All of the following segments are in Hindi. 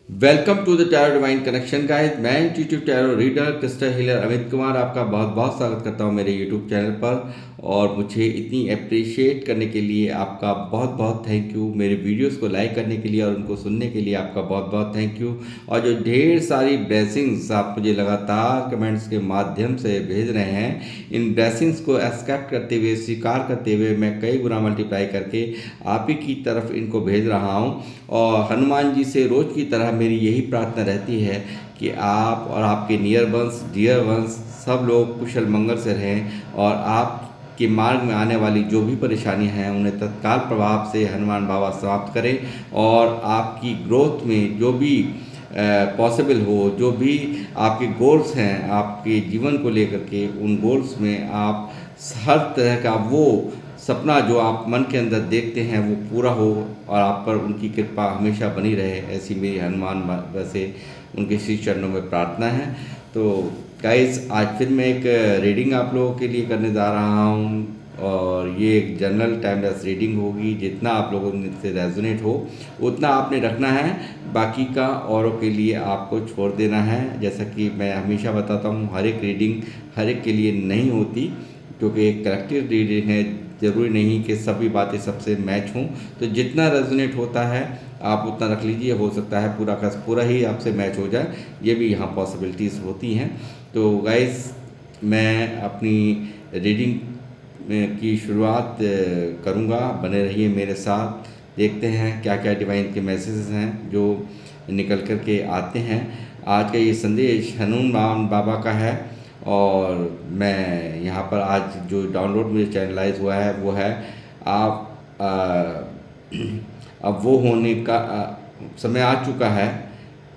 Welcome to the tarot divine connection guys. मैं intuitive tarot reader crystal healer Amit Kumar आपका बहुत बहुत स्वागत करता हूं मेरे यूट्यूब चैनल पर। और मुझे इतनी अप्रिशिएट करने के लिए आपका बहुत बहुत थैंक यू। मेरे वीडियोस को लाइक करने के लिए और उनको सुनने के लिए आपका बहुत बहुत थैंक यू। और जो ढेर सारी ब्लेसिंग्स आप मुझे लगातार कमेंट्स के माध्यम से भेज रहे हैं, इन ब्लेसिंग्स को एक्सेप्ट करते हुए, स्वीकार करते हुए मैं कई गुना मल्टीप्लाई करके आप ही की तरफ इनको भेज रहा हूँ। और हनुमान जी से रोज़ की तरह मेरी यही प्रार्थना रहती है कि आप और आपके नियर वंश, डियर वंश सब लोग कुशल मंगल से रहें और आपके मार्ग में आने वाली जो भी परेशानियां हैं उन्हें तत्काल प्रभाव से हनुमान बाबा समाप्त करें। और आपकी ग्रोथ में जो भी पॉसिबल हो, जो भी आपके गोल्स हैं आपके जीवन को लेकर के, उन गोल्स में आप हर तरह का वो सपना जो आप मन के अंदर देखते हैं वो पूरा हो और आप पर उनकी कृपा हमेशा बनी रहे, ऐसी मेरी हनुमान वैसे उनके श्री चरणों में प्रार्थना है। तो गाइस, आज फिर मैं एक रीडिंग आप लोगों के लिए करने जा रहा हूँ और ये एक जनरल टाइमलेस रीडिंग होगी। जितना आप लोगों से रेजोनेट हो उतना आपने रखना है, बाकी का औरों के लिए आपको छोड़ देना है। जैसा कि मैं हमेशा बताता हूँ, हर एक रीडिंग हर एक के लिए नहीं होती, क्योंकि एक कलेक्टिव रीडिंग है। ज़रूरी नहीं कि सभी बातें सबसे मैच हों, तो जितना रेजोनेट होता है आप उतना रख लीजिए। हो सकता है पूरा का पूरा ही आपसे मैच हो जाए, ये भी यहाँ पॉसिबिलिटीज़ होती हैं। तो गाइस, मैं अपनी रीडिंग की शुरुआत करूँगा। बने रहिए मेरे साथ, देखते हैं क्या क्या डिवाइन के मैसेजेस हैं जो निकल कर के आते हैं। आज का ये संदेश हनुमान बाबा का है और मैं यहाँ पर आज जो डाउनलोड मुझे चैनलाइज हुआ है वो है आप अब वो होने का समय आ चुका है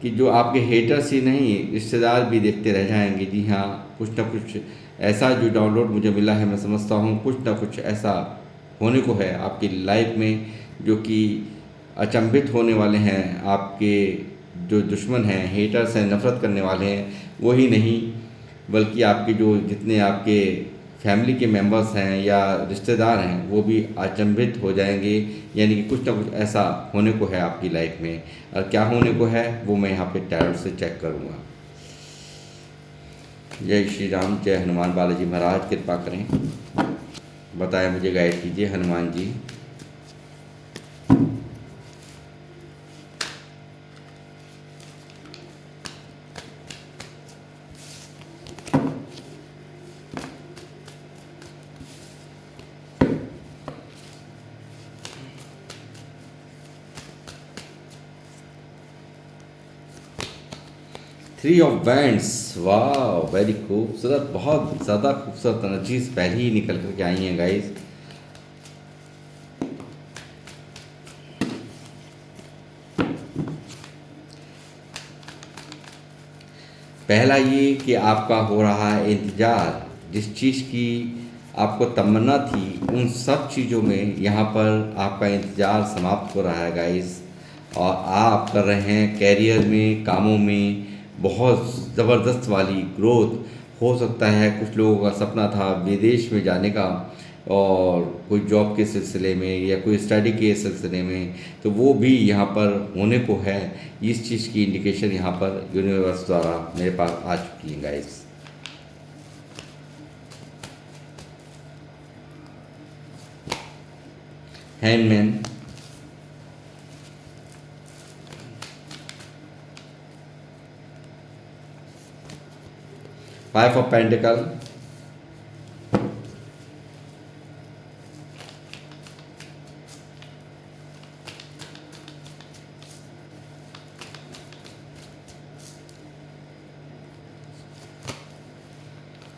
कि जो आपके हेटर्स ही नहीं, रिश्तेदार भी देखते रह जाएंगे। जी हाँ, कुछ ना कुछ ऐसा जो डाउनलोड मुझे मिला है, मैं समझता हूँ कुछ ना कुछ ऐसा होने को है आपकी लाइफ में जो कि अचंभित होने वाले हैं। आपके जो दुश्मन हैं, हेटर्स हैं, नफ़रत करने वाले हैं, वो ही नहीं बल्कि आपके जो जितने आपके फैमिली के मेंबर्स हैं या रिश्तेदार हैं वो भी अचंभित हो जाएंगे। यानी कि कुछ ना कुछ ऐसा होने को है आपकी लाइफ में। और क्या होने को है वो मैं यहाँ पे टैरोट से चेक करूँगा। जय श्री राम, जय हनुमान बालाजी महाराज, कृपा करें, बताएं, मुझे गाइड कीजिए Hanuman ji. Three of wands, वाह, वेरी खूबसूरत, बहुत ज़्यादा खूबसूरत एनर्जीज पहले ही निकल करके आई हैं गाइस। पहला ये कि आपका हो रहा है इंतज़ार, जिस चीज़ की आपको तमन्ना थी उन सब चीज़ों में यहाँ पर आपका इंतज़ार समाप्त हो रहा है गाइस। और आप कर रहे हैं कैरियर में, कामों में बहुत ज़बरदस्त वाली ग्रोथ। हो सकता है कुछ लोगों का सपना था विदेश में जाने का, और कोई जॉब के सिलसिले में या कोई स्टडी के सिलसिले में, तो वो भी यहाँ पर होने को है। इस चीज़ की इंडिकेशन यहाँ पर यूनिवर्स द्वारा मेरे पास आ चुकी है guys. Handman, 5 of pentacle,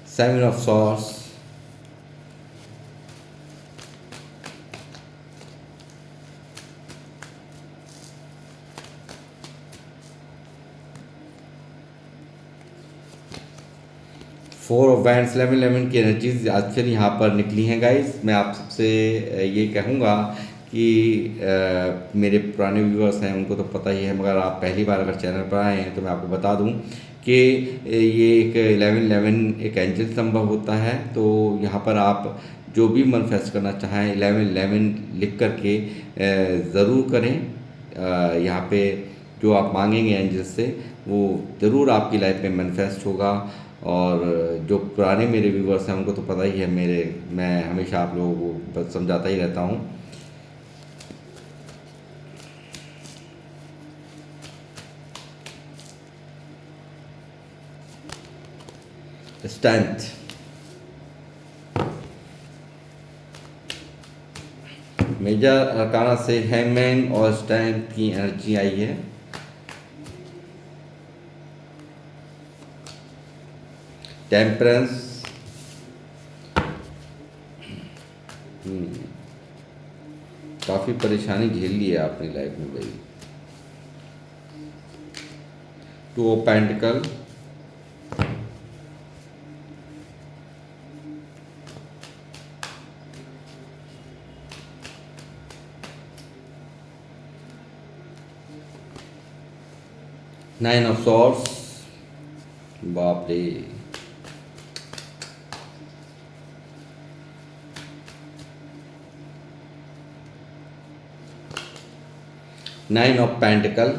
7 of swords, 4 of wands. 11 की एनर्जीज आज फिर यहाँ पर निकली हैं गाइस। मैं आप सबसे ये कहूँगा कि मेरे पुराने व्यूअर्स हैं उनको तो पता ही है, मगर आप पहली बार अगर चैनल पर आए हैं तो मैं आपको बता दूं कि ये एक 11 एक एंजल संभव होता है। तो यहाँ पर आप जो भी मैनिफेस्ट करना चाहें 11 लिख करके ज़रूर करें। यहाँ पे जो आप मांगेंगे एंजल से वो ज़रूर आपकी लाइफ में मैनिफेस्ट होगा। और जो पुराने मेरे व्यूवर्स हैं उनको तो पता ही है, मैं हमेशा आप लोगों को बस समझाता ही रहता हूँ। स्ट्रेंथ, मेजर अरकाना से हैंगमैन और स्ट्रेंथ की एनर्जी आई है। टेम्परेंस, काफ़ी परेशानी झेल ली है आपने लाइफ में भाई। Two of pentacle, nine of swords, बाप रे, nine of pentacle,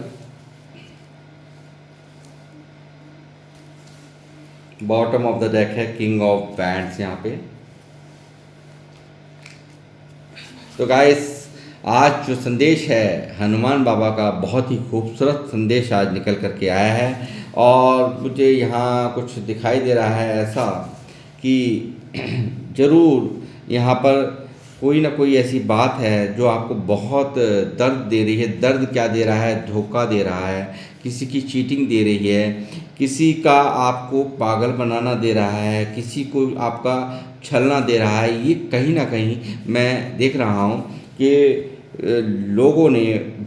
bottom of the deck है किंग ऑफ बैंड्स यहाँ पे। तो गाइस आज जो संदेश है हनुमान बाबा का, बहुत ही खूबसूरत संदेश आज निकल करके आया है। और मुझे यहाँ कुछ दिखाई दे रहा है ऐसा कि ज़रूर यहाँ पर कोई ना कोई ऐसी बात है जो आपको बहुत दर्द दे रही है। दर्द क्या दे रहा है? धोखा दे रहा है, किसी की चीटिंग दे रही है, किसी का आपको पागल बनाना दे रहा है, किसी को आपका छलना दे रहा है। ये कहीं ना कहीं मैं देख रहा हूँ कि लोगों ने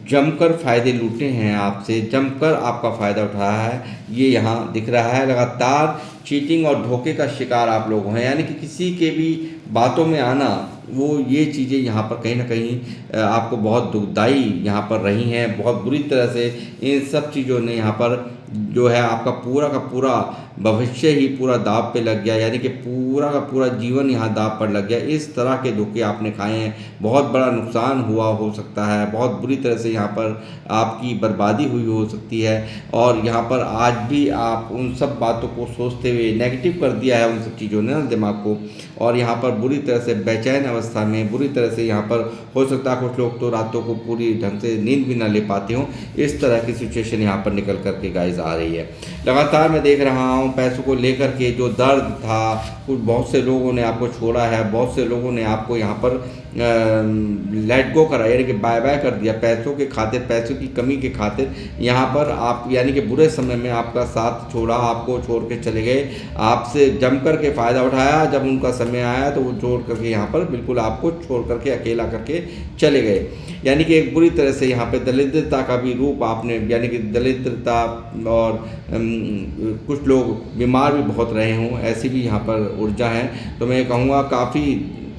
जमकर फ़ायदे लूटे हैं आपसे, जमकर आपका फ़ायदा उठाया है, ये यहाँ दिख रहा है। लगातार चीटिंग और धोखे का शिकार आप लोग हैं, यानी कि किसी के भी बातों में आना, वो ये चीज़ें यहाँ पर कहीं ना कहीं आपको बहुत दुखदाई यहाँ पर रही हैं। बहुत बुरी तरह से इन सब चीज़ों ने यहाँ पर जो है आपका पूरा का पूरा भविष्य ही पूरा दाव पे लग गया, यानी कि पूरा का पूरा जीवन यहाँ दाव पर लग गया। इस तरह के धोखे आपने खाए हैं, बहुत बड़ा नुकसान हुआ हो सकता है, बहुत बुरी तरह से यहाँ पर आपकी बर्बादी हुई हो सकती है। और यहाँ पर आज भी आप उन सब बातों को सोचते हुए नेगेटिव कर दिया है उन सब चीज़ों ने दिमाग को, और यहाँ पर बुरी तरह से बेचैन अवस्था में, बुरी तरह से यहाँ पर हो सकता है कुछ लोग तो रातों को पूरी ढंग से नींद भी ना ले पाते हों। इस तरह की सिचुएशन यहाँ पर निकल करके गाइस आ रही है। लगातार मैं देख रहा हूँ पैसों को लेकर के जो दर्द था, कुछ बहुत से लोगों ने आपको छोड़ा है, बहुत से लोगों ने आपको यहाँ पर लेट गो करा, यानी कि बाय बाय कर दिया पैसों के खातिर, पैसों की कमी के खातिर। यहाँ पर आप यानी कि बुरे समय में आपका साथ छोड़ा, आपको छोड़ के चले गए, आपसे जम कर के फ़ायदा उठाया। जब उनका समय आया तो वो छोड़ करके यहाँ पर बिल्कुल आपको छोड़ करके अकेला करके चले गए। यानी कि एक बुरी तरह से यहाँ पे दरिद्रता का भी रूप आपने, यानी कि दरिद्रता, और कुछ लोग बीमार भी बहुत रहे हों, ऐसी भी यहाँ पर ऊर्जा है। तो मैं कहूँगा काफ़ी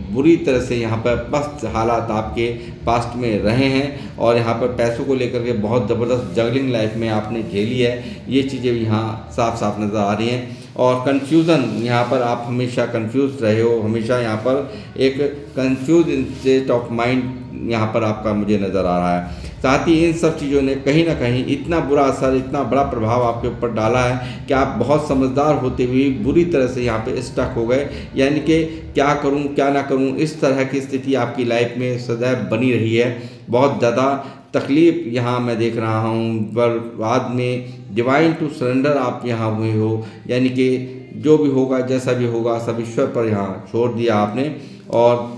बुरी तरह से यहाँ पर पस्त हालात आपके पास्ट में रहे हैं, और यहाँ पर पैसों को लेकर के बहुत ज़बरदस्त जगलिंग लाइफ में आपने झेली है। ये चीज़ें भी यहाँ साफ साफ नज़र आ रही हैं। और कन्फ्यूज़न, यहाँ पर आप हमेशा कन्फ्यूज़ रहे हो, हमेशा यहाँ पर एक कन्फ्यूज स्टेट ऑफ माइंड यहाँ पर आपका मुझे नज़र आ रहा है। साथ ही इन सब चीज़ों ने कहीं ना कहीं इतना बुरा असर, इतना बड़ा प्रभाव आपके ऊपर डाला है कि आप बहुत समझदार होते हुए बुरी तरह से यहाँ पे स्टक हो गए। यानी कि क्या करूँ क्या ना करूँ, इस तरह की स्थिति आपकी लाइफ में सदैव बनी रही है। बहुत ज़्यादा तकलीफ़ यहाँ मैं देख रहा हूँ, पर बाद में डिवाइन टू सरेंडर आप यहाँ हुए हो, यानी कि जो भी होगा जैसा भी होगा सब ईश्वर पर यहाँ छोड़ दिया आपने। और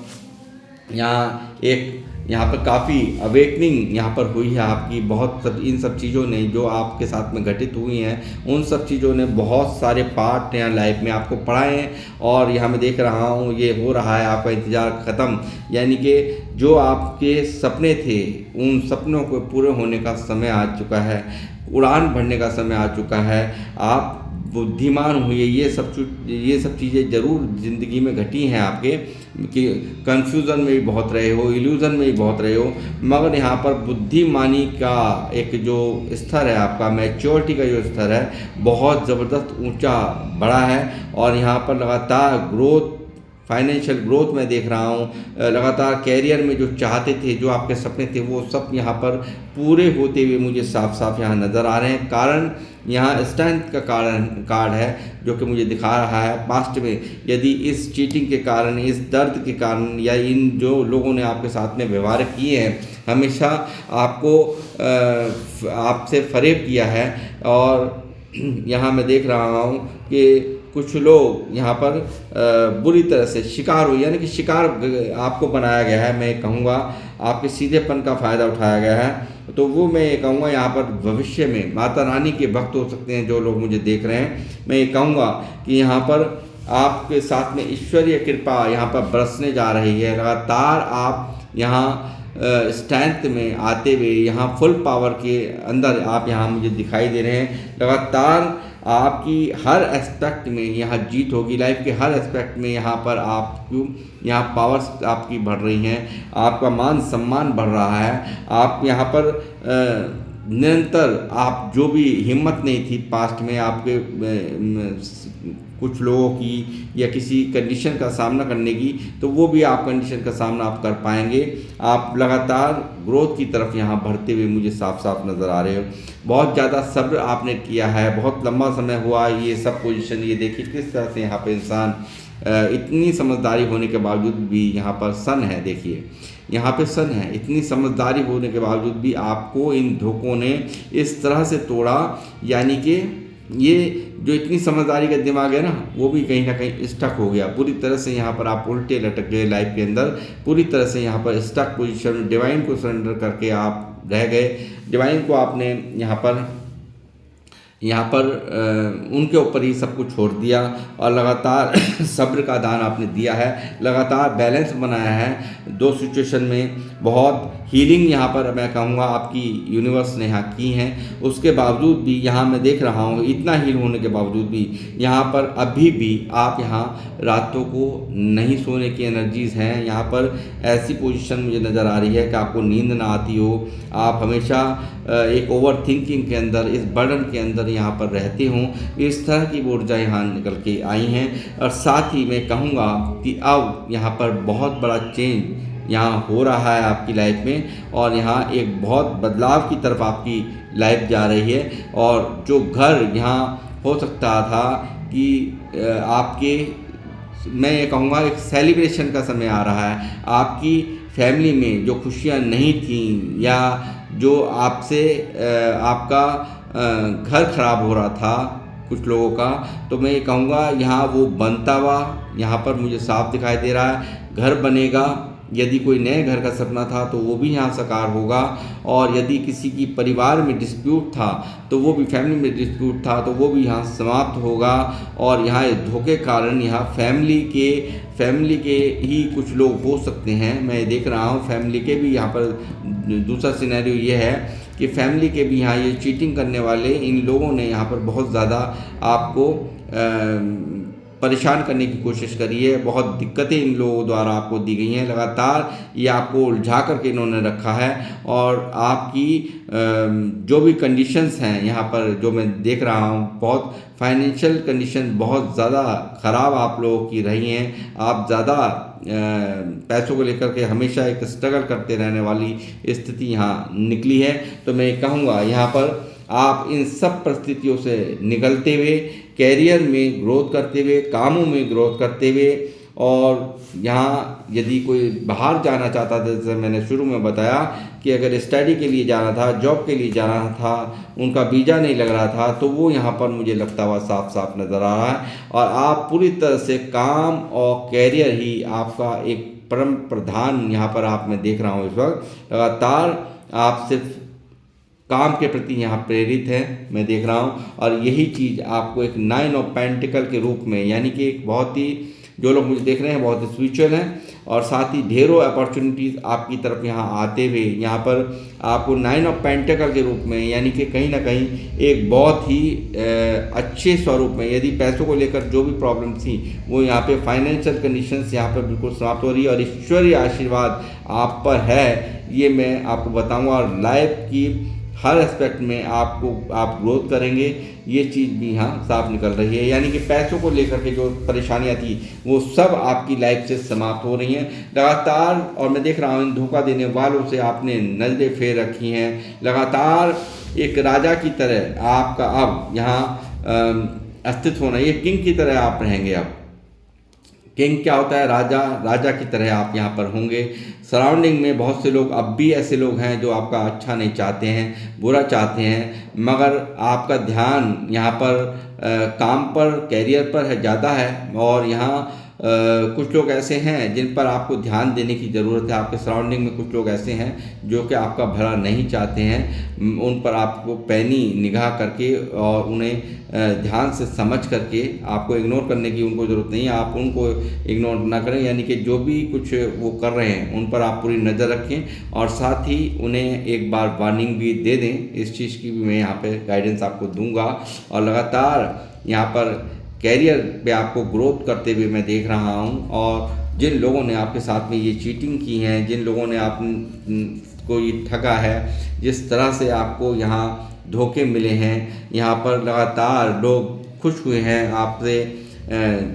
यहाँ पर काफ़ी अवेकनिंग यहाँ पर हुई है आपकी। बहुत सब इन सब चीज़ों ने जो आपके साथ में घटित हुई हैं, उन सब चीज़ों ने बहुत सारे पार्ट यहाँ लाइफ में आपको पढ़ाए हैं। और यहाँ मैं देख रहा हूँ ये हो रहा है आपका इंतज़ार ख़त्म, यानी कि जो आपके सपने थे उन सपनों को पूरे होने का समय आ चुका है, उड़ान भरने का समय आ चुका है। आप बुद्धिमान हुए, ये सब चीज़ें ज़रूर ज़िंदगी में घटी हैं आपके, कि कन्फ्यूज़न में भी बहुत रहे हो, इल्यूज़न में भी बहुत रहे हो, मगर यहाँ पर बुद्धिमानी का एक जो स्तर है आपका, मैच्योरिटी का जो स्तर है बहुत ज़बरदस्त ऊंचा बड़ा है। और यहाँ पर लगातार ग्रोथ फाइनेंशियल ग्रोथ मैं देख रहा हूँ। लगातार कैरियर में जो चाहते थे, जो आपके सपने थे, वो सब यहाँ पर पूरे होते हुए मुझे साफ साफ यहाँ नज़र आ रहे हैं। कारण यहाँ स्ट्रेंथ का कार्ड है जो कि मुझे दिखा रहा है पास्ट में यदि इस चीटिंग के कारण, इस दर्द के कारण, या इन जो लोगों ने आपके साथ में व्यवहार किए हैं, हमेशा आपको आपसे फरेब किया है। और यहाँ मैं देख रहा हूँ कि कुछ लोग यहाँ पर बुरी तरह से शिकार हुए, यानी कि शिकार आपको बनाया गया है। मैं कहूँगा आपके सीधेपन का फ़ायदा उठाया गया है। तो वो मैं ये कहूँगा यहाँ पर भविष्य में माता रानी के भक्त हो सकते हैं जो लोग मुझे देख रहे हैं। मैं ये कहूँगा कि यहाँ पर आपके साथ में ईश्वरीय कृपा यहाँ पर बरसने जा रही है। लगातार आप यहाँ स्ट्रेंथ में आते हुए यहाँ फुल पावर के अंदर आप यहाँ मुझे दिखाई दे रहे हैं। लगातार आपकी हर एस्पेक्ट में यहाँ जीत होगी। लाइफ के हर एस्पेक्ट में यहाँ पर आपको यहाँ पावर्स आपकी बढ़ रही हैं, आपका मान सम्मान बढ़ रहा है। आप यहाँ पर निरंतर, आप जो भी हिम्मत नहीं थी पास्ट में आपके कुछ लोगों की या किसी कंडीशन का सामना करने की, तो वो भी आप कंडीशन का सामना आप कर पाएंगे। आप लगातार ग्रोथ की तरफ यहाँ बढ़ते हुए मुझे साफ साफ नज़र आ रहे हो। बहुत ज़्यादा सब्र आपने किया है, बहुत लंबा समय हुआ ये सब पोजीशन। ये देखिए किस तरह से यहाँ पे इंसान इतनी समझदारी होने के बावजूद भी यहाँ पर सन है। देखिए यहाँ पे सन है, इतनी समझदारी होने के बावजूद भी आपको इन धोखों ने इस तरह से तोड़ा, यानी कि ये जो इतनी समझदारी का दिमाग है ना, वो भी कहीं ना कहीं स्टक हो गया पूरी तरह से। यहाँ पर आप उल्टे लटक गए लाइफ के अंदर, पूरी तरह से यहाँ पर स्टक पोजीशन। डिवाइन को सरेंडर करके आप रह गए। डिवाइन को आपने यहाँ पर उनके ऊपर ही सब कुछ छोड़ दिया और लगातार सब्र का दान आपने दिया है, लगातार बैलेंस बनाया है। दो सिचुएशन में बहुत हीलिंग यहाँ पर मैं कहूँगा आपकी यूनिवर्स ने यहाँ की हैं। उसके बावजूद भी यहाँ मैं देख रहा हूँ इतना हील होने के बावजूद भी यहाँ पर अभी भी आप यहाँ रातों को नहीं सोने की एनर्जीज़ हैं। यहाँ पर ऐसी पोजीशन मुझे नज़र आ रही है कि आपको नींद ना आती हो, आप हमेशा एक ओवर थिंकिंग के अंदर, इस बर्डन के अंदर यहाँ पर रहते हों। इस तरह की ऊर्जा यहाँ निकल के आई हैं। और साथ ही मैं कहूँगा कि अब यहाँ पर बहुत बड़ा चेंज यहाँ हो रहा है आपकी लाइफ में, और यहाँ एक बहुत बदलाव की तरफ आपकी लाइफ जा रही है। और जो घर यहाँ हो सकता था कि आपके, मैं ये कहूँगा एक सेलिब्रेशन का समय आ रहा है। आपकी फैमिली में जो खुशियाँ नहीं थीं, या जो आपसे आपका घर खराब हो रहा था कुछ लोगों का, तो मैं ये कहूँगा यहाँ वो बनता हुआ यहाँ पर मुझे साफ दिखाई दे रहा है। घर बनेगा, यदि कोई नए घर का सपना था तो वो भी यहाँ साकार होगा। और यदि किसी की परिवार में डिस्प्यूट था तो वो भी, फैमिली में डिस्प्यूट था तो वो भी यहाँ समाप्त होगा। और यहाँ इस धोखे कारण यहाँ फैमिली के ही कुछ लोग हो सकते हैं। मैं देख रहा हूँ फैमिली के भी यहाँ पर दूसरा सिनेरियो ये है कि फैमिली के भी यहाँ ये चीटिंग करने वाले इन लोगों ने यहाँ पर बहुत ज़्यादा आपको परेशान करने की कोशिश करी है। बहुत दिक्कतें इन लोगों द्वारा आपको दी गई हैं। लगातार ये आपको उलझा करके इन्होंने रखा है। और आपकी जो भी कंडीशंस हैं यहाँ पर जो मैं देख रहा हूँ, बहुत फाइनेंशियल कंडीशन बहुत ज़्यादा ख़राब आप लोगों की रही हैं। आप ज़्यादा पैसों को लेकर के हमेशा एक स्ट्रगल करते रहने वाली स्थिति यहाँ निकली है। तो मैं कहूँगा यहाँ पर आप इन सब परिस्थितियों से निकलते हुए, कैरियर में ग्रोथ करते हुए, कामों में ग्रोथ करते हुए, और यहाँ यदि कोई बाहर जाना चाहता था, जैसे मैंने शुरू में बताया कि अगर स्टडी के लिए जाना था, जॉब के लिए जाना था, उनका वीज़ा नहीं लग रहा था, तो वो यहाँ पर मुझे लगता हुआ साफ साफ नज़र आ रहा है। और आप पूरी तरह से काम और कैरियर ही आपका एक परम प्रधान यहाँ पर आप मैं देख रहा हूँ। इस वक्त लगातार आप सिर्फ काम के प्रति यहाँ प्रेरित है मैं देख रहा हूँ। और यही चीज़ आपको एक 9 ऑफ पेंटिकल के रूप में, यानी कि एक बहुत ही, जो लोग मुझे देख रहे हैं बहुत स्पिरिचुअल हैं, और साथ ही ढेरों अपॉर्चुनिटीज़ आपकी तरफ यहाँ आते हुए यहाँ पर आपको 9 ऑफ पेंटिकल के रूप में, यानी कि कहीं ना कहीं एक बहुत ही अच्छे स्वरूप में, यदि पैसों को लेकर जो भी प्रॉब्लम थी वो यहाँ पे फाइनेंशियल कंडीशंस यहाँ पर बिल्कुल समाप्त हो रही है। और ईश्वरीय आशीर्वाद आप पर है, ये मैं आपको बताऊँगा। और लाइफ की हर एस्पेक्ट में आप ग्रोथ करेंगे, ये चीज़ भी यहाँ साफ निकल रही है। यानी कि पैसों को लेकर के जो परेशानियाँ थी वो सब आपकी लाइफ से समाप्त हो रही हैं लगातार। और मैं देख रहा हूँ इन धोखा देने वालों से आपने नजरें फेर रखी हैं। लगातार एक राजा की तरह आपका अब यहाँ अस्तित्व होना, ये किंग की तरह आप रहेंगे। अब किंग क्या होता है? राजा। राजा की तरह आप यहाँ पर होंगे। सराउंडिंग में बहुत से लोग अब भी ऐसे लोग हैं जो आपका अच्छा नहीं चाहते हैं, बुरा चाहते हैं, मगर आपका ध्यान यहाँ पर काम पर, कैरियर पर है ज़्यादा है। और यहाँ कुछ लोग ऐसे हैं जिन पर आपको ध्यान देने की ज़रूरत है। आपके सराउंडिंग में कुछ लोग ऐसे हैं जो कि आपका भला नहीं चाहते हैं। उन पर आपको पैनी निगाह करके और उन्हें ध्यान से समझ करके, आपको इग्नोर करने की उनको ज़रूरत नहीं है, आप उनको इग्नोर ना करें। यानी कि जो भी कुछ वो कर रहे हैं उन पर आप पूरी नज़र रखें और साथ ही उन्हें एक बार वार्निंग भी दे दें। इस चीज़ की भी मैं यहाँ पे गाइडेंस आपको दूंगा। और लगातार यहाँ पर कैरियर पे आपको ग्रोथ करते हुए मैं देख रहा हूँ। और जिन लोगों ने आपके साथ में ये चीटिंग की है, जिन लोगों ने आप को ये ठगा है, जिस तरह से आपको यहाँ धोखे मिले हैं, यहाँ पर लगातार लोग खुश हुए हैं आपसे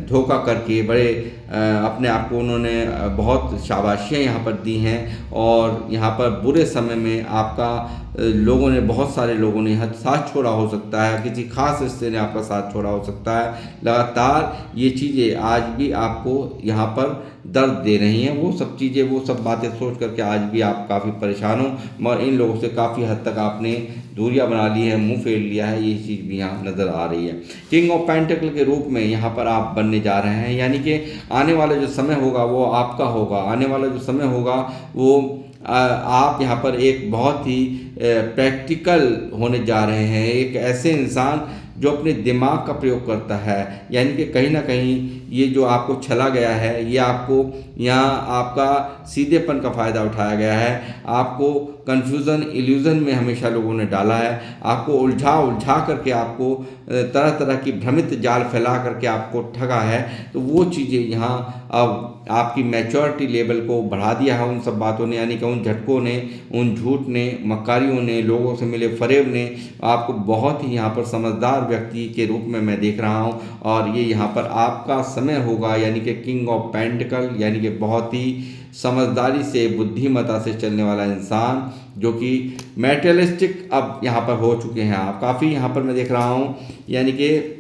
धोखा करके। बड़े अपने आप को उन्होंने बहुत शाबाशियाँ यहाँ पर दी हैं। और यहाँ पर बुरे समय में आपका लोगों ने, बहुत सारे लोगों ने यहाँ साथ छोड़ा हो सकता है, किसी खास रिश्ते ने आपका साथ छोड़ा हो सकता है। लगातार ये चीज़ें आज भी आपको यहाँ पर दर्द दे रही हैं। वो सब चीज़ें, वो सब बातें सोच करके आज भी आप काफ़ी परेशान हो, मगर इन लोगों से काफ़ी हद तक आपने दूरियां बना ली है, मुंह फेर लिया है। ये चीज़ भी यहाँ नज़र आ रही है। किंग ऑफ पेंटिकल के रूप में यहाँ पर आप बनने जा रहे हैं। यानी कि आने वाला जो समय होगा वो आपका होगा। आने वाला जो समय होगा वो आप यहाँ पर एक बहुत ही प्रैक्टिकल होने जा रहे हैं। एक ऐसे इंसान जो अपने दिमाग का प्रयोग करता है। यानी कि कहीं ना कहीं ये जो आपको छला गया है, ये आपको यहाँ आपका सीधेपन का फ़ायदा उठाया गया है। आपको कन्फ्यूज़न, इल्यूज़न में हमेशा लोगों ने डाला है। आपको उलझा करके आपको तरह तरह की भ्रमित जाल फैला करके आपको ठगा है। तो वो चीज़ें यहाँ अब आपकी मैच्योरिटी लेवल को बढ़ा दिया है उन सब बातों ने। यानी कि उन झटकों ने, उन झूठ ने, मक्कारियों ने, लोगों से मिले फरेब ने आपको बहुत ही यहाँ पर समझदार व्यक्ति के रूप में मैं देख रहा हूँ। और ये यहाँ पर आपका समय होगा। यानी कि किंग ऑफ पेंटिकल, यानी कि बहुत ही समझदारी से, बुद्धिमत्ता से चलने वाला इंसान, जो कि मैटेरियलिस्टिक अब यहाँ पर हो चुके हैं आप काफ़ी। यहाँ पर मैं देख रहा हूँ यानी कि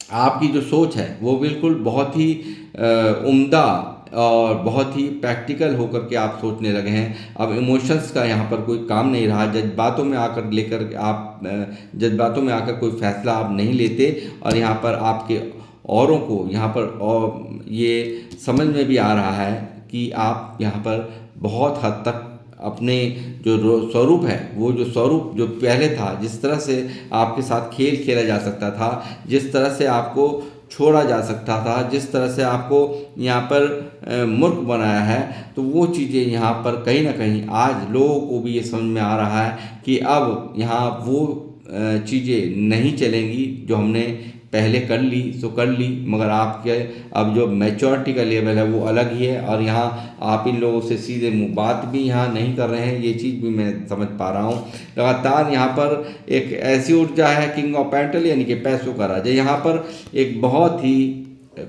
आपकी जो सोच है वो बिल्कुल बहुत ही उम्दा और बहुत ही प्रैक्टिकल होकर के आप सोचने लगे हैं। अब इमोशंस का यहाँ पर कोई काम नहीं रहा। जज्बातों में आकर कोई फैसला आप नहीं लेते। और यहाँ पर आपके औरों को यहाँ पर और ये समझ में भी आ रहा है कि आप यहाँ पर बहुत हद तक अपने जो स्वरूप है, वो जो स्वरूप जो पहले था, जिस तरह से आपके साथ खेल खेला जा सकता था, जिस तरह से आपको छोड़ा जा सकता था, जिस तरह से आपको यहाँ पर मूर्ख बनाया है, तो वो चीज़ें यहाँ पर कहीं ना कहीं आज लोगों को भी ये समझ में आ रहा है कि अब यहाँ वो चीज़ें नहीं चलेंगी जो हमने पहले कर ली सो कर ली। मगर आपके अब जो मैच्योरिटी का लेवल है वो अलग ही है। और यहाँ आप इन लोगों से सीधे मुँह बात भी यहाँ नहीं कर रहे हैं। ये चीज़ भी मैं समझ पा रहा हूँ। लगातार यहाँ पर एक ऐसी ऊर्जा है किंग ऑफ पेंटल, यानी कि पैसों का राजा। यहाँ पर एक बहुत ही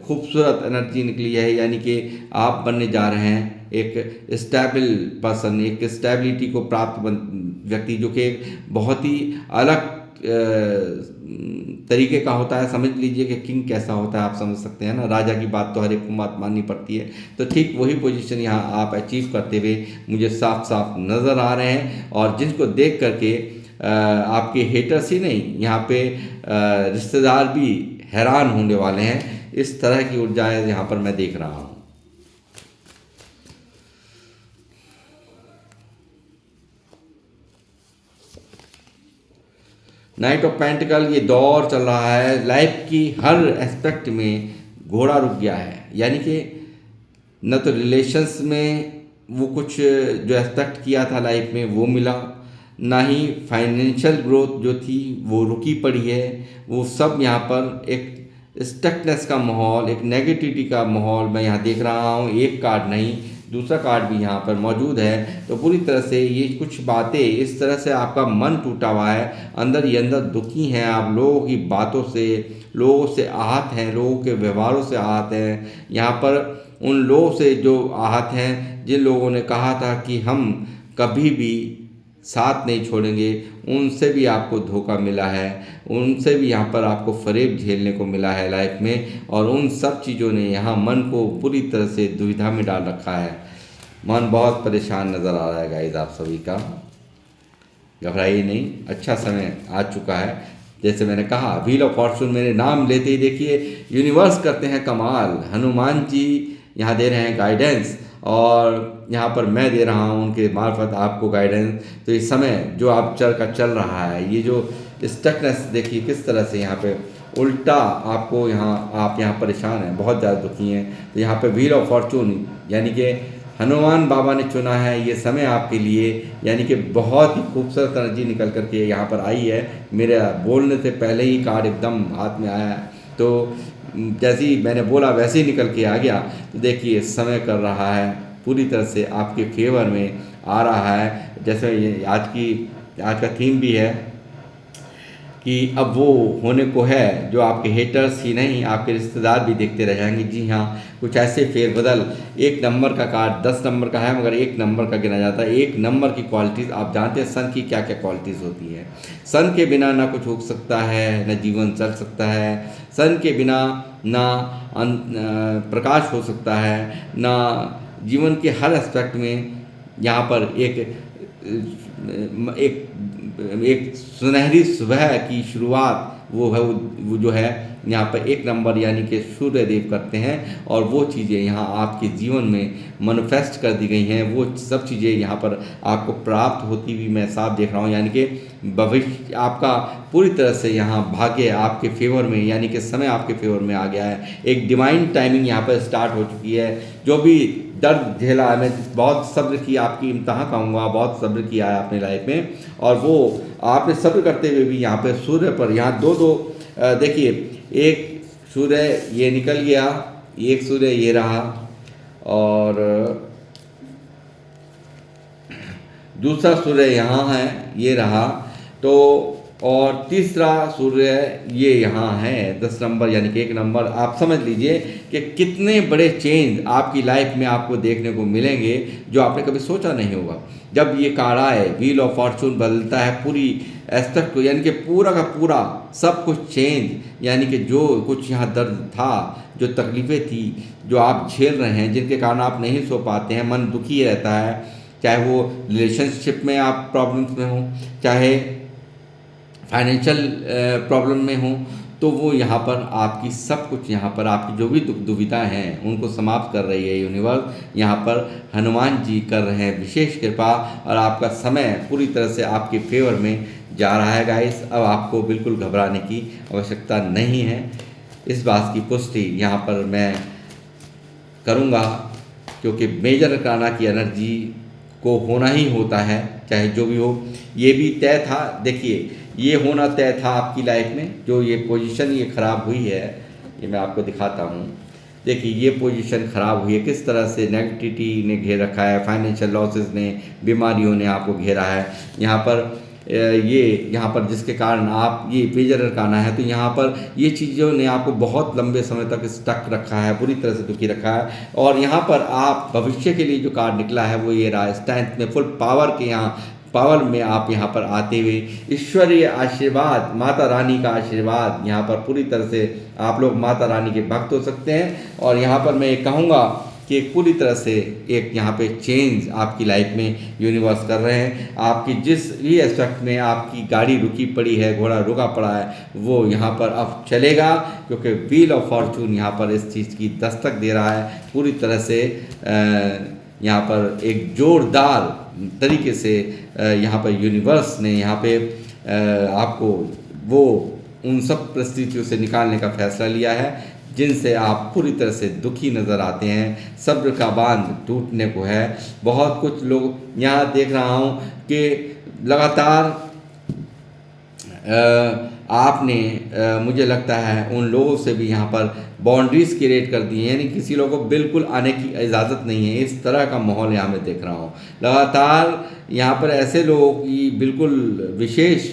खूबसूरत एनर्जी निकली है। यानी कि आप बनने जा रहे हैं एक स्टेबल पर्सन, एक स्टेबिलिटी को प्राप्त व्यक्ति, जो कि एक बहुत ही अलग तरीके का होता है। समझ लीजिए कि किंग कैसा होता है, आप समझ सकते हैं ना। राजा की बात तो हर एक को बात माननी पड़ती है। तो ठीक वही पोजीशन यहाँ आप अचीव करते हुए मुझे साफ साफ नज़र आ रहे हैं। और जिसको देख करके आपके हेटर्स ही नहीं, यहाँ पे रिश्तेदार भी हैरान होने वाले हैं। इस तरह की ऊर्जाएं यहाँ पर मैं देख रहा हूँ। नाइट ऑफ पेंटिकल, ये दौर चल रहा है लाइफ की हर एस्पेक्ट में, घोड़ा रुक गया है। यानी कि न तो रिलेशंस में वो कुछ जो एक्सपेक्ट किया था लाइफ में वो मिला, ना ही फाइनेंशियल ग्रोथ जो थी वो रुकी पड़ी है। वो सब यहाँ पर एक स्टकनेस का माहौल, एक नेगेटिविटी का माहौल मैं यहाँ देख रहा हूँ। एक कार्ड नहीं, दूसरा कार्ड भी यहाँ पर मौजूद है। तो पूरी तरह से ये कुछ बातें इस तरह से आपका मन टूटा हुआ है, अंदर ही अंदर दुखी हैं आप लोगों की बातों से, लोगों से आहत हैं, लोगों के व्यवहारों से आहत हैं। यहाँ पर उन लोगों से जो आहत हैं जिन लोगों ने कहा था कि हम कभी भी साथ नहीं छोड़ेंगे, उनसे भी आपको धोखा मिला है, उनसे भी यहाँ पर आपको फ़रेब झेलने को मिला है लाइफ में। और उन सब चीज़ों ने यहाँ मन को पूरी तरह से दुविधा में डाल रखा है। मन बहुत परेशान नज़र आ रहा है गाइस आप सभी का। घबराइए नहीं, अच्छा समय आ चुका है। जैसे मैंने कहा, व्हील ऑफ फॉर्चून मेरे नाम लेते ही देखिए यूनिवर्स करते हैं कमाल। हनुमान जी यहाँ दे रहे हैं गाइडेंस, और यहाँ पर मैं दे रहा हूँ उनके मार्फत आपको गाइडेंस। तो इस समय जो आप चल रहा है, ये जो स्टकनेस देखिए किस तरह से यहाँ पे उल्टा आपको आप यहाँ परेशान हैं, बहुत ज़्यादा दुखी हैं। तो यहाँ पे व्हील ऑफ फॉर्चून यानी कि हनुमान बाबा ने चुना है ये समय आपके लिए, यानी कि बहुत ही खूबसूरत एनर्जी निकल करके यहाँ पर आई है। मेरे बोलने से पहले ही कार्ड एकदम हाथ में आया है, तो जैसे ही मैंने बोला वैसे ही निकल के आ गया। तो देखिए समय कर रहा है पूरी तरह से आपके फेवर में आ रहा है। जैसे ये आज का थीम भी है कि अब वो होने को है जो आपके हेटर्स ही नहीं, आपके रिश्तेदार भी देखते रह जाएंगे। जी हाँ, कुछ ऐसे फेरबदल। 1 नंबर का कार्ड 10 नंबर का है, मगर 1 नंबर का गिना जाता है। 1 नंबर की क्वालिटीज़ आप जानते हैं सन की क्या क्या क्वालिटीज़ होती है। सन के बिना ना कुछ हो सकता है, न जीवन चल सकता है। सन के बिना ना प्रकाश हो सकता है, ना जीवन के हर एस्पेक्ट में यहाँ पर एक सुनहरी सुबह की शुरुआत वो है, वो जो है यहाँ पर 1 नंबर यानी कि सूर्य देव करते हैं। और वो चीज़ें यहाँ आपके जीवन में मैनिफेस्ट कर दी गई हैं। वो सब चीज़ें यहाँ पर आपको प्राप्त होती हुई मैं साफ देख रहा हूँ, यानी कि भविष्य आपका पूरी तरह से यहाँ भाग्य आपके फेवर में, यानी कि समय आपके फेवर में आ गया है। एक डिवाइन टाइमिंग यहाँ पर स्टार्ट हो चुकी है। जो भी दर्द झेला है, मैं बहुत सब्र की, आपकी इम्तहान कहूँगा, बहुत सब्र किया है अपनी लाइफ में, और वो आपने सब्र करते हुए भी यहाँ पे सूर्य पर यहाँ दो देखिए, एक सूर्य ये निकल गया, एक सूर्य ये रहा, और दूसरा सूर्य यहाँ है, ये रहा। तो और तीसरा सूर्य ये यहाँ है 10 नंबर यानी कि 1 नंबर। आप समझ लीजिए कि कितने बड़े चेंज आपकी लाइफ में आपको देखने को मिलेंगे जो आपने कभी सोचा नहीं होगा। जब ये कार्ड आए, व्हील ऑफ फॉर्चून बदलता है पूरी एस्पेक्ट को, यानी कि पूरा का पूरा सब कुछ चेंज, यानी कि जो कुछ यहाँ दर्द था, जो तकलीफ़ें थी, जो आप झेल रहे हैं, जिनके कारण आप नहीं सो पाते हैं, मन दुखी रहता है, चाहे वो रिलेशनशिप में आप प्रॉब्लम्स में हों, चाहे फाइनेंशियल प्रॉब्लम में हो, तो वो यहाँ पर आपकी सब कुछ, यहाँ पर आपकी जो भी दुख दुविधा हैं उनको समाप्त कर रही है यूनिवर्स। यहाँ पर हनुमान जी कर रहे हैं विशेष कृपा, और आपका समय पूरी तरह से आपके फेवर में जा रहा है गाइस। अब आपको बिल्कुल घबराने की आवश्यकता नहीं है। इस बात की पुष्टि यहाँ पर मैं करूँगा, क्योंकि मेजर अरकाना की एनर्जी को होना ही होता है, चाहे जो भी हो। ये भी तय था, देखिए ये होना तय था आपकी लाइफ में। जो ये पोजीशन ये ख़राब हुई है, ये मैं आपको दिखाता हूँ। देखिए ये पोजीशन ख़राब हुई है, किस तरह से नेगेटिविटी ने घेर रखा है, फाइनेंशियल लॉसेस ने, बीमारियों ने आपको घेरा है। यहाँ पर यहाँ पर जिसके कारण आप ये पेजर अरकाना है, तो यहाँ पर ये चीज़ों ने आपको बहुत लंबे समय तक स्टक रखा है, पूरी तरह से दुखी रखा है। और यहाँ पर आप भविष्य के लिए जो कार्ड निकला है वो ये रहा, स्ट्रेंथ में, फुल पावर के यहाँ पावर में आप यहाँ पर आते हुए ईश्वरीय आशीर्वाद, माता रानी का आशीर्वाद, यहाँ पर पूरी तरह से आप लोग माता रानी के भक्त हो सकते हैं। और यहाँ पर मैं ये कहूँगा कि पूरी तरह से एक यहाँ पे चेंज आपकी लाइफ में यूनिवर्स कर रहे हैं। आपकी जिस भी एस्पेक्ट में आपकी गाड़ी रुकी पड़ी है, घोड़ा रुका पड़ा है, वो यहाँ पर अब चलेगा, क्योंकि व्हील ऑफ फॉर्चून यहाँ पर इस चीज़ की दस्तक दे रहा है। पूरी तरह से यहाँ पर एक जोरदार तरीके से यहाँ पर यूनिवर्स ने यहाँ पे आपको वो उन सब परिस्थितियों से निकालने का फैसला लिया है जिनसे आप पूरी तरह से दुखी नज़र आते हैं। सब्र का बांध टूटने को है। बहुत कुछ लोग यहाँ देख रहा हूँ कि लगातार आपने मुझे लगता है उन लोगों से भी यहाँ पर बाउंड्रीज़ क्रिएट कर दी हैं, यानी किसी लोगों को बिल्कुल आने की इजाज़त नहीं है। इस तरह का माहौल यहाँ मैं देख रहा हूँ। लगातार यहाँ पर ऐसे लोगों की बिल्कुल विशेष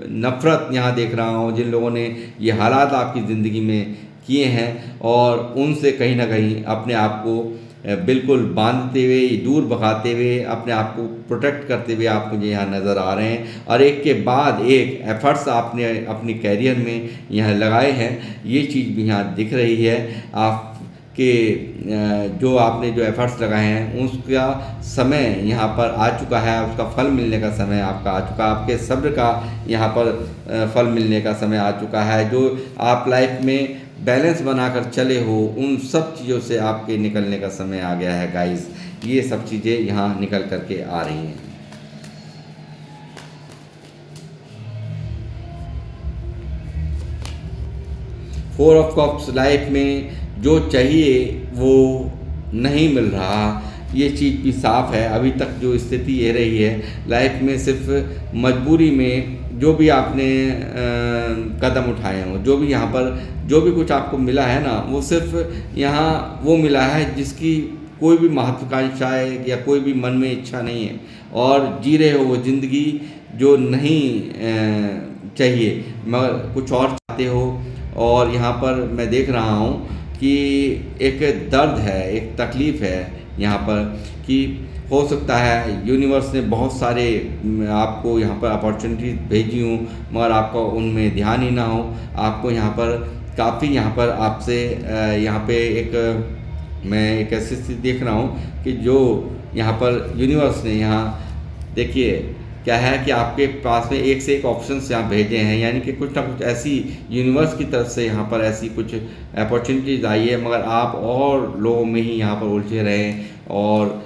नफ़रत यहाँ देख रहा हूँ, जिन लोगों ने ये हालात आपकी ज़िंदगी में किए हैं, और उनसे कहीं ना कहीं अपने आप को बिल्कुल बांधते हुए, दूर भगाते हुए, अपने आप को प्रोटेक्ट करते हुए आप मुझे यहाँ नज़र आ रहे हैं। और एक के बाद एक एफ़र्ट्स आपने अपनी कैरियर में यहाँ लगाए हैं, ये चीज़ भी यहाँ दिख रही है। आपके जो आपने जो एफ़र्ट्स लगाए हैं उसका समय यहाँ पर आ चुका है, उसका फल मिलने का समय आपका आ चुका है, आपके सब्र का यहाँ पर फल मिलने का समय आ चुका है। जो आप लाइफ में बैलेंस बनाकर चले हो, उन सब चीज़ों से आपके निकलने का समय आ गया है गाइस। ये सब चीज़ें यहाँ निकल करके आ रही हैं। फोर ऑफ कप्स लाइफ में जो चाहिए वो नहीं मिल रहा, ये चीज़ भी साफ है। अभी तक जो स्थिति ये रही है लाइफ में, सिर्फ मजबूरी में जो भी आपने कदम उठाए हों, जो भी यहाँ पर जो भी कुछ आपको मिला है ना, वो सिर्फ यहाँ वो मिला है जिसकी कोई भी महत्वाकांक्षा है या कोई भी मन में इच्छा नहीं है, और जी रहे हो वो ज़िंदगी जो नहीं चाहिए मगर कुछ और चाहते हो। और यहाँ पर मैं देख रहा हूँ कि एक दर्द है, एक तकलीफ़ है यहाँ पर, कि हो सकता है यूनिवर्स ने बहुत सारे आपको यहाँ पर अपॉर्चुनिटीज़ भेजी हूँ, मगर आपका उनमें ध्यान ही ना हो। आपको यहाँ पर काफ़ी यहाँ पर आपसे यहाँ पे मैं एक ऐसी स्थिति देख रहा हूँ कि जो यहाँ पर यूनिवर्स ने यहाँ देखिए क्या है कि आपके पास में एक से एक ऑप्शंस यहाँ भेजे हैं, यानी कि कुछ ना कुछ ऐसी यूनिवर्स की तरफ से यहाँ पर ऐसी कुछ अपॉर्चुनिटीज़ आई है, मगर आप और लोगों में ही यहाँ पर उलझे रहे, और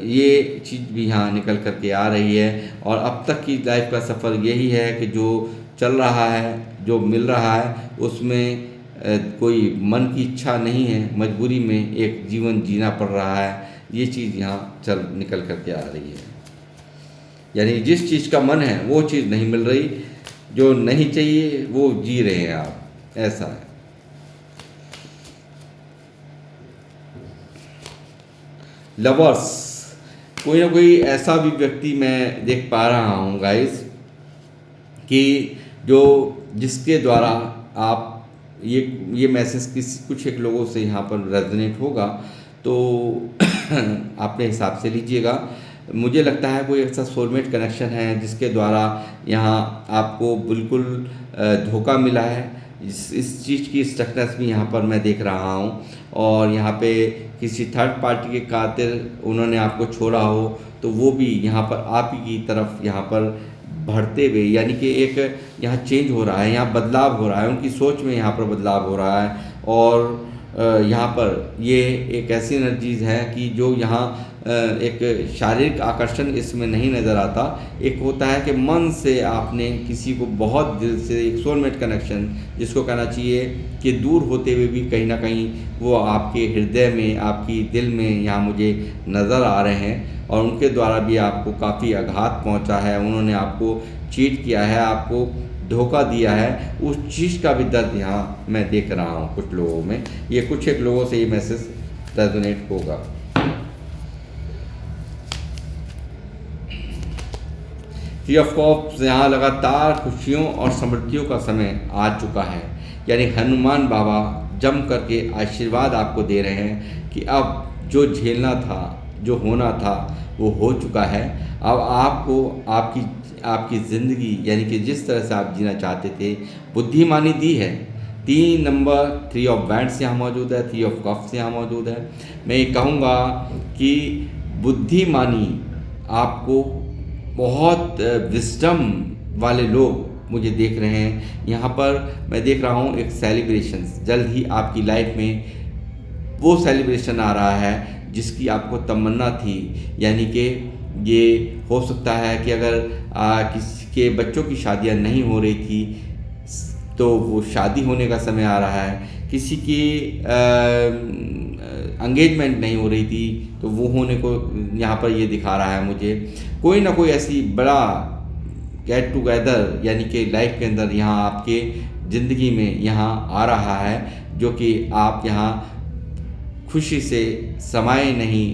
ये चीज़ भी यहाँ निकल करके आ रही है। और अब तक की लाइफ का सफ़र यही है कि जो चल रहा है, जो मिल रहा है, उसमें कोई मन की इच्छा नहीं है, मजबूरी में एक जीवन जीना पड़ रहा है। ये चीज़ यहाँ निकल करके आ रही है, यानी जिस चीज़ का मन है वो चीज़ नहीं मिल रही, जो नहीं चाहिए वो जी रहे हैं आप, ऐसा है। लवर्स, कोई ना कोई ऐसा भी व्यक्ति मैं देख पा रहा हूँ गाइस, कि जो जिसके द्वारा आप ये मैसेज कुछ एक लोगों से यहाँ पर रेजोनेट होगा, तो अपने हिसाब से लीजिएगा। मुझे लगता है कोई ऐसा सोलमेट कनेक्शन है जिसके द्वारा यहाँ आपको बिल्कुल धोखा मिला है। इस चीज़ की स्ट्रक्चर्स भी यहाँ पर मैं देख रहा हूँ, और यहाँ पे किसी थर्ड पार्टी के खातिर उन्होंने आपको छोड़ा हो, तो वो भी यहाँ पर आप ही की तरफ यहाँ पर बढ़ते हुए, यानी कि एक यहाँ चेंज हो रहा है, यहाँ बदलाव हो रहा है, उनकी सोच में यहाँ पर बदलाव हो रहा है। और यहाँ पर ये एक ऐसी एनर्जीज़ है कि जो यहाँ एक शारीरिक आकर्षण इसमें नहीं नज़र आता। एक होता है कि मन से आपने किसी को बहुत दिल से, एक सोलमेट कनेक्शन जिसको कहना चाहिए, कि दूर होते हुए भी कहीं ना कहीं वो आपके हृदय में, आपकी दिल में यहाँ मुझे नज़र आ रहे हैं, और उनके द्वारा भी आपको काफ़ी आघात पहुँचा है। उन्होंने आपको चीट किया है, आपको धोखा दिया है, उस चीज़ का भी दर्द यहाँ मैं देख रहा हूँ कुछ लोगों में। ये कुछ एक लोगों से ये मैसेज रेजोनेट होगा। थ्री ऑफ कप्स, यहाँ लगातार खुशियों और समृद्धियों का समय आ चुका है, यानी हनुमान बाबा जम करके आशीर्वाद आपको दे रहे हैं कि अब जो झेलना था, जो होना था, वो हो चुका है। अब आपको आपकी ज़िंदगी, यानी कि जिस तरह से आप जीना चाहते थे, बुद्धिमानी दी है। 3 नंबर 3 ऑफ वैंड्स यहाँ मौजूद है, 3 ऑफ कप्स यहाँ मौजूद है। मैं ये कहूँगा कि बुद्धिमानी आपको, बहुत विस्डम वाले लोग मुझे देख रहे हैं यहाँ पर। मैं देख रहा हूँ एक सेलिब्रेशन जल्द ही आपकी लाइफ में वो सेलिब्रेशन आ रहा है जिसकी आपको तमन्ना थी, यानी कि ये हो सकता है कि अगर किसी के बच्चों की शादियाँ नहीं हो रही थी तो वो शादी होने का समय आ रहा है, किसी की एंगेजमेंट नहीं हो रही थी तो वो होने को यहाँ पर ये दिखा रहा है मुझे। कोई ना कोई ऐसी बड़ा गेट टुगेदर यानी कि लाइफ के अंदर यहाँ आपके ज़िंदगी में यहाँ आ रहा है, जो कि आप यहाँ खुशी से समाये नहीं,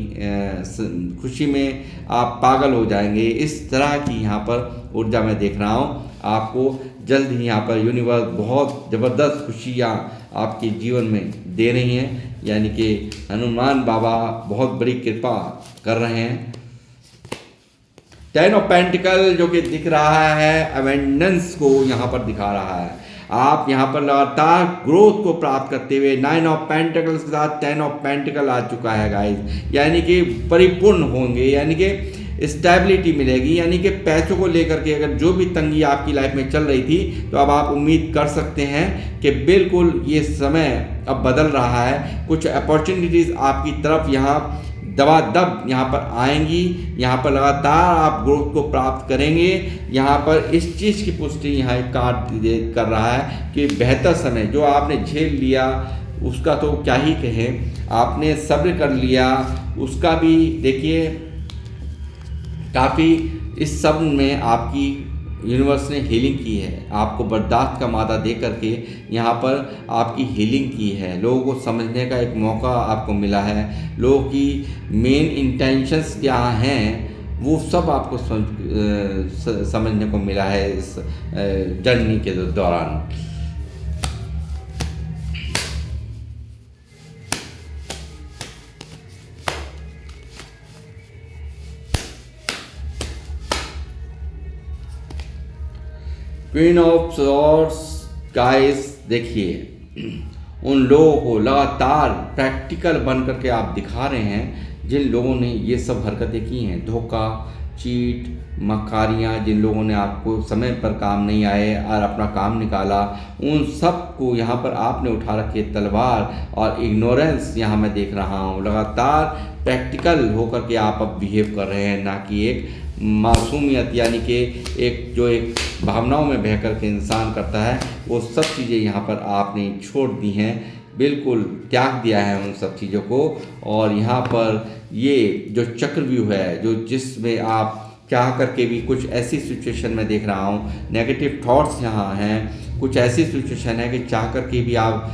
खुशी में आप पागल हो जाएंगे। इस तरह की यहाँ पर ऊर्जा मैं देख रहा हूँ। आपको जल्द ही यहाँ पर यूनिवर्स बहुत ज़बरदस्त खुशियाँ आपके जीवन में दे रही हैं, यानी कि हनुमान बाबा बहुत बड़ी कृपा कर रहे हैं। 10 ऑफ पेंटिकल जो कि दिख रहा है अवेंडेंस को यहाँ पर दिखा रहा है। आप यहाँ पर लगातार ग्रोथ को प्राप्त करते हुए 9 ऑफ पेंटिकल्स के साथ 10 ऑफ पेंटिकल आ चुका है गाइस, यानी कि परिपूर्ण होंगे, यानी कि स्टेबिलिटी मिलेगी, यानी कि पैसों को लेकर के अगर जो भी तंगी आपकी लाइफ में चल रही थी, तो अब आप उम्मीद कर सकते हैं कि बिल्कुल ये समय अब बदल रहा है। कुछ अपॉर्चुनिटीज़ आपकी तरफ यहाँ दबादब यहाँ पर आएंगी, यहाँ पर लगातार आप ग्रोथ को प्राप्त करेंगे। यहाँ पर इस चीज़ की पुष्टि यहाँ एक कार्ड कर रहा है कि बेहतर समय जो आपने झेल लिया उसका तो क्या ही कहें, आपने सब्र कर लिया उसका भी देखिए काफ़ी इस सब्र में आपकी यूनिवर्स ने हीलिंग की है, आपको बर्दाश्त का मादा दे करके यहाँ पर आपकी हीलिंग की है। लोगों को समझने का एक मौका आपको मिला है, लोगों की मेन इंटेंशंस क्या हैं वो सब आपको समझने को मिला है इस जर्नी के दौरान। क्वीन ऑफ सॉर्ड्स गाइस, देखिए उन लोगों को लगातार प्रैक्टिकल बन करके आप दिखा रहे हैं जिन लोगों ने ये सब हरकतें की हैं, धोखा, चीट, मक्कारियाँ, जिन लोगों ने आपको समय पर काम नहीं आए और अपना काम निकाला, उन सब को यहाँ पर आपने उठा रखी है तलवार और इग्नोरेंस यहाँ मैं देख रहा हूँ। लगातार प्रैक्टिकल होकर के आप अब बिहेव कर रहे हैं, ना कि एक मासूमियत यानी कि एक भावनाओं में बह कर के इंसान करता है, वो सब चीज़ें यहाँ पर आपने छोड़ दी हैं, बिल्कुल त्याग दिया है उन सब चीज़ों को। और यहाँ पर ये जो चक्रव्यूह है जो जिसमें आप चाह करके भी कुछ ऐसी सिचुएशन में देख रहा हूँ, नेगेटिव थॉट्स यहाँ हैं, कुछ ऐसी सिचुएशन है कि चाह कर के भी आप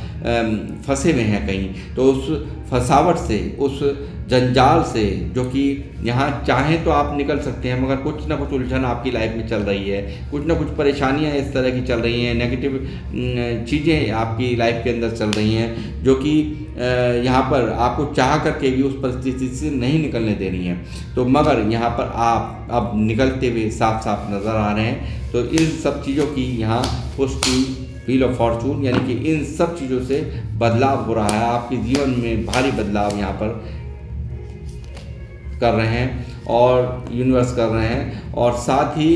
फंसे हुए हैं कहीं, तो उस फंसावट से, उस जंजाल से जो कि यहाँ चाहें तो आप निकल सकते हैं, मगर कुछ ना कुछ उलझन आपकी लाइफ में चल रही है, कुछ ना कुछ परेशानियाँ इस तरह की चल रही हैं, नेगेटिव चीज़ें आपकी लाइफ के अंदर चल रही हैं जो कि यहाँ पर आपको चाह करके भी उस परिस्थिति से नहीं निकलने दे रही हैं। तो मगर यहाँ पर आप अब निकलते हुए साफ साफ नज़र आ रहे हैं। तो इन सब चीज़ों की यहाँ पुष्टि व्हील ऑफ फॉर्चून यानी कि इन सब चीज़ों से बदलाव हो रहा है, आपके जीवन में भारी बदलाव यहाँ पर कर रहे हैं और यूनिवर्स कर रहे हैं। और साथ ही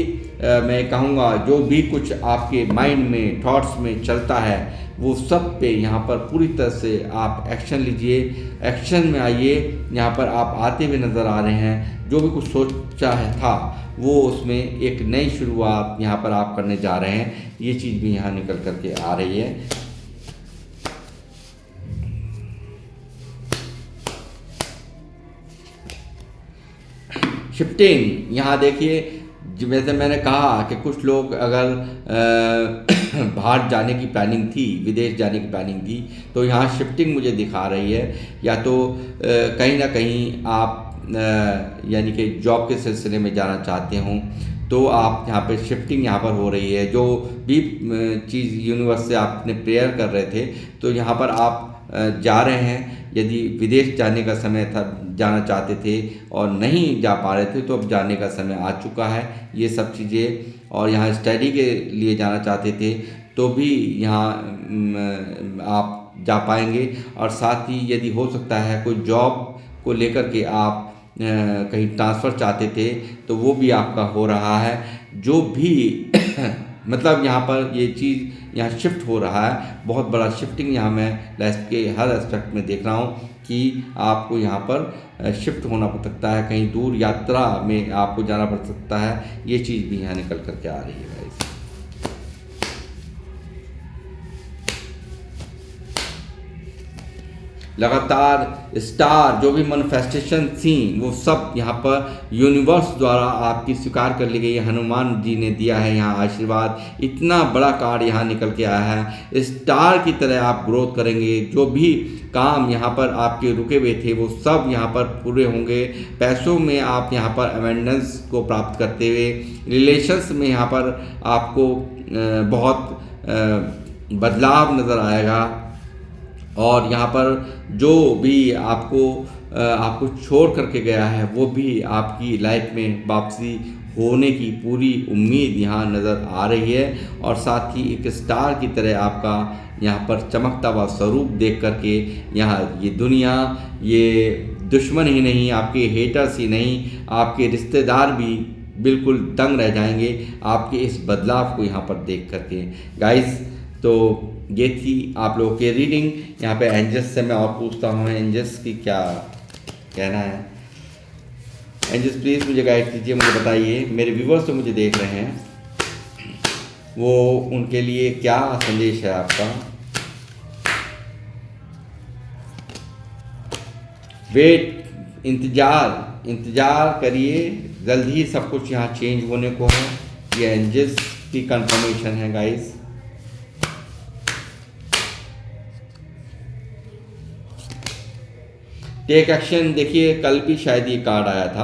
मैं कहूँगा जो भी कुछ आपके माइंड में थॉट्स में चलता है वो सब पे यहाँ पर पूरी तरह से आप एक्शन लीजिए, एक्शन में आइए। यहाँ पर आप आते हुए नज़र आ रहे हैं, जो भी कुछ सोचा है था वो उसमें एक नई शुरुआत यहाँ पर आप करने जा रहे हैं, ये चीज़ भी यहाँ निकल करके आ रही है। शिफ्टिंग यहाँ देखिए, जैसे मैंने कहा कि कुछ लोग अगर बाहर जाने की प्लानिंग थी, विदेश जाने की प्लानिंग थी, तो यहाँ शिफ्टिंग मुझे दिखा रही है। या तो कहीं ना कहीं आप यानी कि जॉब के सिलसिले में जाना चाहते हों तो आप यहाँ पे शिफ्टिंग यहाँ पर हो रही है। जो भी चीज़ यूनिवर्स से आपने प्रेयर कर रहे थे तो यहाँ पर आप जा रहे हैं। यदि विदेश जाने का समय था, जाना चाहते थे और नहीं जा पा रहे थे, तो अब जाने का समय आ चुका है, ये सब चीज़ें। और यहाँ स्टडी के लिए जाना चाहते थे तो भी यहाँ आप जा पाएंगे। और साथ ही यदि हो सकता है कोई जॉब को लेकर के आप कहीं ट्रांसफ़र चाहते थे तो वो भी आपका हो रहा है। जो भी मतलब यहाँ पर ये चीज़ यहाँ शिफ्ट हो रहा है, बहुत बड़ा शिफ्टिंग यहाँ मैं लाइफ के हर एस्पेक्ट में देख रहा हूँ कि आपको यहाँ पर शिफ्ट होना पड़ सकता है, कहीं दूर यात्रा में आपको जाना पड़ सकता है। ये चीज़ भी यहाँ निकल करके आ रही है गाइस। लगातार स्टार जो भी मैनिफेस्टेशन थी वो सब यहाँ पर यूनिवर्स द्वारा आपकी स्वीकार कर ली गई। हनुमान जी ने दिया है यहाँ आशीर्वाद, इतना बड़ा कार्ड यहाँ निकल के आया है। स्टार की तरह आप ग्रोथ करेंगे, जो भी काम यहाँ पर आपके रुके हुए थे वो सब यहाँ पर पूरे होंगे। पैसों में आप यहाँ पर अवेंडेंस को प्राप्त करते हुए, रिलेशंस में यहाँ पर आपको बहुत बदलाव नज़र आएगा। और यहाँ पर जो भी आपको छोड़ करके गया है वो भी आपकी लाइफ में वापसी होने की पूरी उम्मीद यहाँ नज़र आ रही है। और साथ ही एक स्टार की तरह आपका यहाँ पर चमकता हुआ स्वरूप देख करके यहाँ ये दुनिया, ये दुश्मन ही नहीं, आपके हेटर्स ही नहीं, आपके रिश्तेदार भी बिल्कुल दंग रह जाएंगे आपके इस बदलाव को यहाँ पर देख करके। गाइस, तो ये थी आप लोगों की रीडिंग। यहाँ पे एंजल्स से मैं और पूछता हूँ, एंजल्स की क्या कहना है। एंजल्स प्लीज़ मुझे गाइड कीजिए, मुझे बताइए, मेरे व्यूवर्स तो मुझे देख रहे हैं, वो उनके लिए क्या संदेश है आपका। वेट, इंतज़ार करिए, जल्द ही सब कुछ यहाँ चेंज होने को है। ये एंजल्स की कंफर्मेशन है गाइस। टेक एक्शन, देखिए कल भी शायद ये कार्ड आया था,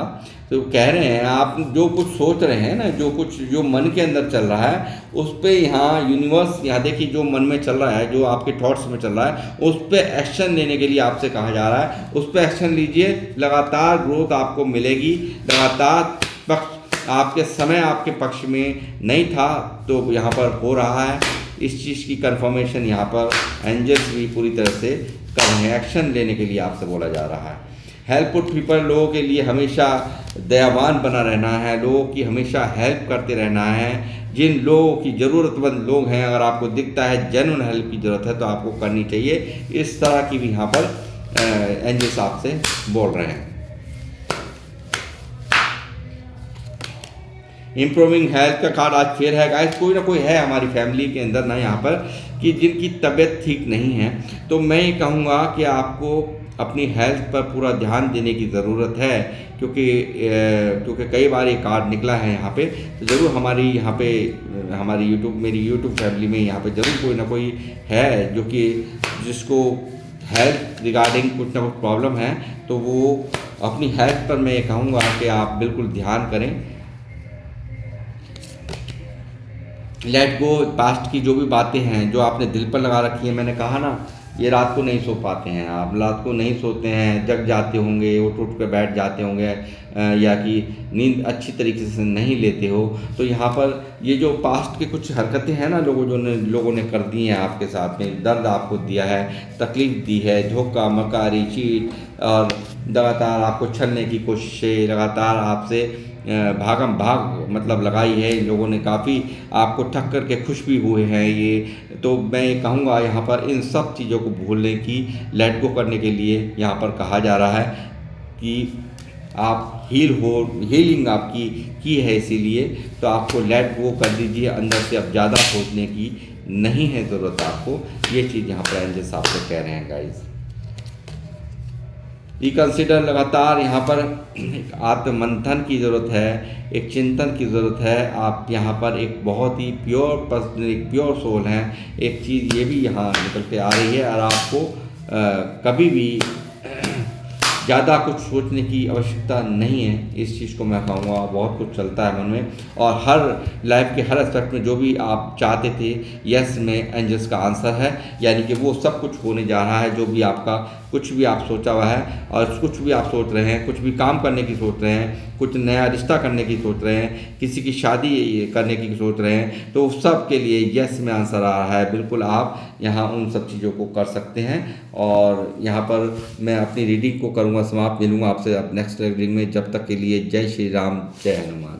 तो कह रहे हैं आप जो कुछ सोच रहे हैं ना, जो मन के अंदर चल रहा है उस पे यहाँ यूनिवर्स, यहाँ देखिए जो मन में चल रहा है, जो आपके थॉट्स में चल रहा है उस पे एक्शन लेने के लिए आपसे कहा जा रहा है। उस पे एक्शन लीजिए, लगातार ग्रोथ आपको मिलेगी। लगातार आपके समय आपके पक्ष में नहीं था तो यहाँ पर हो रहा है। इस चीज़ की कंफर्मेशन यहाँ पर एंजल्स भी पूरी तरह से कर रहे हैं। एक्शन लेने के लिए आपसे बोला जा रहा है। हेल्पफुल पीपल, लोगों के लिए हमेशा दयावान बना रहना है, लोगों की हमेशा हेल्प करते रहना है। जिन लोगों की ज़रूरतमंद लोग हैं, अगर आपको दिखता है जेन्युइन हेल्प की ज़रूरत है तो आपको करनी चाहिए। इस तरह की भी यहाँ पर एंजल्स आपसे बोल रहे हैं। इम्प्रूविंग हेल्थ का कार्ड आज फिर है गाइस। कोई ना कोई है हमारी फैमिली के अंदर ना यहाँ पर कि जिनकी तबीयत ठीक नहीं है, तो मैं ये कहूँगा कि आपको अपनी हेल्थ पर पूरा ध्यान देने की ज़रूरत है। क्योंकि कई बार ये कार्ड निकला है यहाँ पे, तो ज़रूर हमारी मेरी यूट्यूब फैमिली में यहाँ पे ज़रूर कोई ना कोई है जो कि जिसको हेल्थ रिगार्डिंग कुछ ना कुछ प्रॉब्लम है। तो वो अपनी हेल्थ पर मैं ये कहूँगा कि आप बिल्कुल ध्यान करें। लेट गो, पास्ट की जो भी बातें हैं जो आपने दिल पर लगा रखी है, मैंने कहा ना, ये रात को नहीं सो पाते हैं, आप रात को नहीं सोते हैं, जग जाते होंगे, उठ कर बैठ जाते होंगे, या कि नींद अच्छी तरीके से नहीं लेते हो, तो यहाँ पर ये जो पास्ट की कुछ हरकतें हैं ना लोगों ने कर दी हैं आपके साथ में, दर्द आपको दिया है, तकलीफ़ दी है, धोखा मकारी चीट, और लगातार आपको छलने की कोशिशें, लगातार आपसे भागम भाग मतलब लगाई है इन लोगों ने, काफ़ी आपको ठग करके खुश भी हुए हैं ये। तो मैं ये कहूँगा यहाँ पर इन सब चीज़ों को भूलने की, लेट गो करने के लिए यहाँ पर कहा जा रहा है कि आप हीलिंग आपकी की है, इसीलिए तो आपको लेट गो कर दीजिए। अंदर से अब ज़्यादा सोचने की नहीं है ज़रूरत आपको। ये चीज़ यहाँ पर एंजल्स आपसे कह रहे हैं गाइस। रिकन्सिडर, लगातार यहाँ पर एक आत्ममंथन की ज़रूरत है, एक चिंतन की ज़रूरत है। आप यहाँ पर एक बहुत ही प्योर पर्सन, एक प्योर सोल हैं। एक चीज़ ये भी यहाँ निकल के आ रही है, और आपको कभी भी ज़्यादा कुछ सोचने की आवश्यकता नहीं है। इस चीज़ को मैं कहूँगा, बहुत कुछ चलता है मन में, और हर लाइफ के हर एस्पेक्ट में जो भी आप चाहते थे, यस में एंजल्स का आंसर है। यानी कि वो सब कुछ होने जा रहा है, जो भी आपका कुछ भी आप सोचा हुआ है, और कुछ भी आप सोच रहे हैं, कुछ भी काम करने की सोच रहे हैं, कुछ नया रिश्ता करने की सोच रहे हैं, किसी की शादी करने की सोच रहे हैं, तो सब के लिए यस में आंसर आ रहा है। बिल्कुल आप यहाँ उन सब चीज़ों को कर सकते हैं। और यहाँ पर मैं अपनी रीडिंग को करूँगा समाप्त। मिलूँगा आपसे अब नेक्स्ट रीडिंग में। जब तक के लिए जय श्री राम, जय हनुमान।